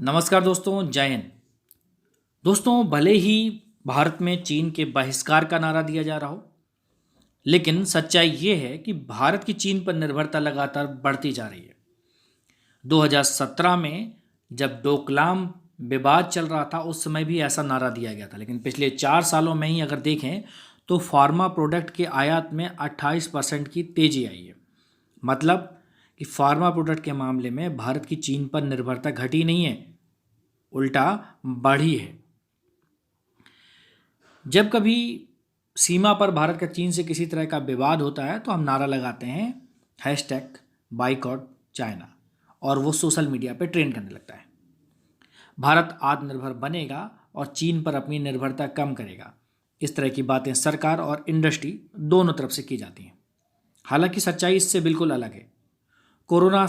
नमस्कार दोस्तों, जय हिंद। दोस्तों, भले ही भारत में चीन के बहिष्कार का नारा दिया जा रहा हो, लेकिन सच्चाई ये है कि भारत की चीन पर निर्भरता लगातार बढ़ती जा रही है। 2017 में जब डोकलाम विवाद चल रहा था, उस समय भी ऐसा नारा दिया गया था, लेकिन पिछले 4 सालों में ही अगर देखें तो फार्मा प्रोडक्ट के आयात में 28% की तेजी आई है। मतलब कि फार्मा प्रोडक्ट के मामले में भारत की चीन पर निर्भरता घटी नहीं है, उल्टा बढ़ी है। जब कभी सीमा पर भारत का चीन से किसी तरह का विवाद होता है तो हम नारा लगाते हैं हैशटैग बाइकॉट चाइना, और वो सोशल मीडिया पे ट्रेंड करने लगता है। भारत आत्मनिर्भर बनेगा और चीन पर अपनी निर्भरता कम करेगा। इस तरह की बातें सरकार और इंडस्ट्री दोनों तरफ से की जाती हैं। हालांकि सच्चाई इससे बिल्कुल अलग है। कोरोना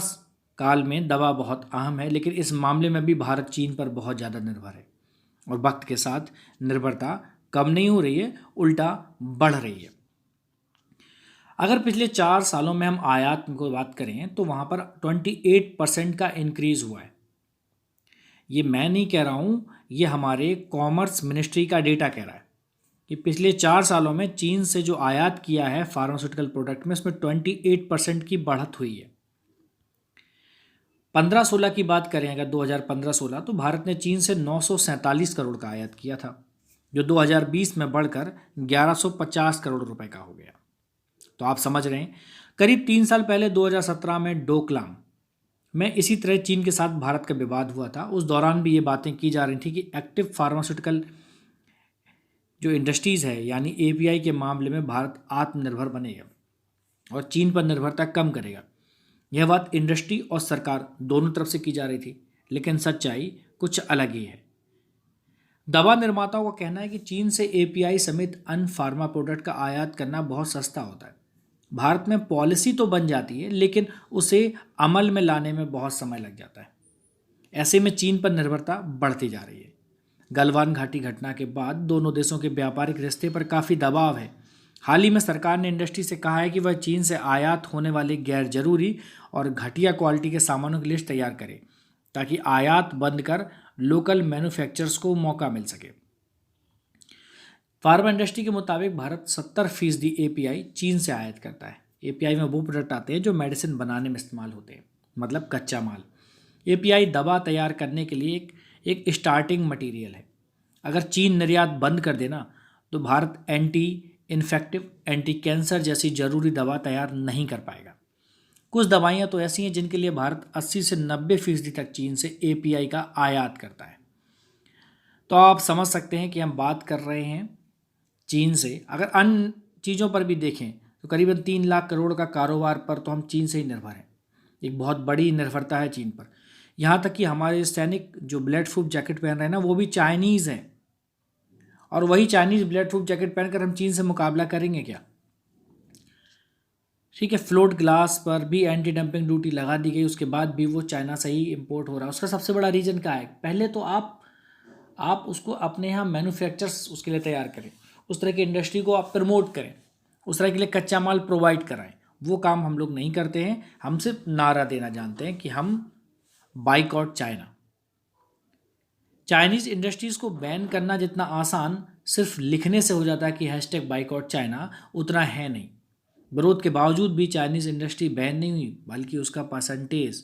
काल में दवा बहुत अहम है, लेकिन इस मामले में भी भारत चीन पर बहुत ज़्यादा निर्भर है और वक्त के साथ निर्भरता कम नहीं हो रही है, उल्टा बढ़ रही है। अगर पिछले 4 सालों में हम आयात को बात करें तो वहाँ पर 28% का इंक्रीज हुआ है। ये मैं नहीं कह रहा हूँ, ये हमारे कॉमर्स मिनिस्ट्री का डेटा कह रहा है कि पिछले 4 सालों में चीन से जो आयात किया है फार्मास्यूटिकल प्रोडक्ट में, उसमें 28% की बढ़त हुई है। 15-16 की बात करें अगर 2015-16, तो भारत ने चीन से 947 करोड़ का आयात किया था, जो 2020 में बढ़कर 1150 करोड़ रुपए का हो गया। तो आप समझ रहे हैं, करीब 3 साल पहले 2017 में डोकलाम में इसी तरह चीन के साथ भारत का विवाद हुआ था। उस दौरान भी ये बातें की जा रही थी कि एक्टिव फार्मास्यूटिकल जो इंडस्ट्रीज़ है यानी एपीआई के मामले में भारत आत्मनिर्भर बनेगा और चीन पर निर्भरता कम करेगा। यह बात इंडस्ट्री और सरकार दोनों तरफ से की जा रही थी, लेकिन सच्चाई कुछ अलग ही है। दवा निर्माताओं का कहना है कि चीन से एपीआई समेत अन्य फार्मा प्रोडक्ट का आयात करना बहुत सस्ता होता है। भारत में पॉलिसी तो बन जाती है, लेकिन उसे अमल में लाने में बहुत समय लग जाता है। ऐसे में चीन पर निर्भरता बढ़ती जा रही है। गलवान घाटी घटना के बाद दोनों देशों के व्यापारिक रिश्ते पर काफ़ी दबाव है। हाल ही में सरकार ने इंडस्ट्री से कहा है कि वह चीन से आयात होने वाले गैर जरूरी और घटिया क्वालिटी के सामानों की लिस्ट तैयार करे, ताकि आयात बंद कर लोकल मैन्युफैक्चरर्स को मौका मिल सके। फार्मा इंडस्ट्री के मुताबिक भारत 70% एपीआई चीन से आयात करता है। एपीआई में वो प्रोडक्ट आते हैं जो मेडिसिन बनाने में इस्तेमाल होते हैं, मतलब कच्चा माल। एपीआई दवा तैयार करने के लिए एक स्टार्टिंग मटेरियल है। अगर चीन निर्यात बंद कर देना तो Bharat anti infective, anti cancer जैसी जरूरी दवा तैयार नहीं कर पाएगा। कुछ दवाइयाँ तो ऐसी हैं जिनके लिए भारत 80 से 90% तक चीन से एपीआई का आयात करता है। तो आप समझ सकते हैं कि हम बात कर रहे हैं चीन से। अगर अन्य चीज़ों पर भी देखें तो करीबन 3 लाख करोड़ का कारोबार पर तो हम चीन से ही निर्भर हैं। एक बहुत बड़ी निर्भरता है चीन पर। यहाँ तक कि हमारे सैनिक जो ब्लेड प्रूफ जैकेट पहन रहे हैं ना, वो भी चाइनीज़ हैं, और वही चाइनीज़ ब्लेड प्रूफ जैकेट पहनकर हम चीन से मुकाबला करेंगे क्या? ठीक है, फ्लोट ग्लास पर भी एंटी डंपिंग ड्यूटी लगा दी गई, उसके बाद भी वो चाइना से ही इंपोर्ट हो रहा है। उसका सबसे बड़ा रीज़न क्या है? पहले तो आप उसको अपने यहाँ मैन्युफैक्चरर्स उसके लिए तैयार करें, उस तरह की इंडस्ट्री को आप प्रमोट करें, उस तरह के लिए कच्चा माल प्रोवाइड कराएं। वो काम हम लोग नहीं करते हैं। हम सिर्फ नारा देना जानते हैं कि हम बाइकआउट चाइना। चाइनीज़ इंडस्ट्रीज़ को बैन करना जितना आसान सिर्फ लिखने से हो जाता है कि हैशटैग बाइकआउट चाइना, उतना है नहीं। विरोध के बावजूद भी चाइनीज़ इंडस्ट्री बैन नहीं हुई, बल्कि उसका परसेंटेज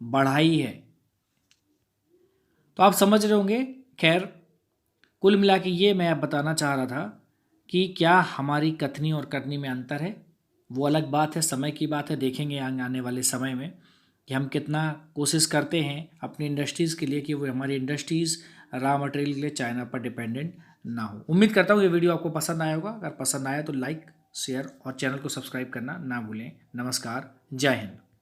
बढ़ा ही है। तो आप समझ रहे होंगे। खैर, कुल मिला के ये मैं बताना चाह रहा था कि क्या हमारी कथनी और करनी में अंतर है। वो अलग बात है, समय की बात है। देखेंगे आने वाले समय में कि हम कितना कोशिश करते हैं अपनी इंडस्ट्रीज़ के लिए कि वो हमारी इंडस्ट्रीज़ रॉ मटेरियल के लिए चाइना पर डिपेंडेंट ना हो। उम्मीद करता हूँ ये वीडियो आपको पसंद आया होगा। अगर पसंद आया तो लाइक, शेयर और चैनल को सब्सक्राइब करना ना भूलें। नमस्कार, जय हिंद।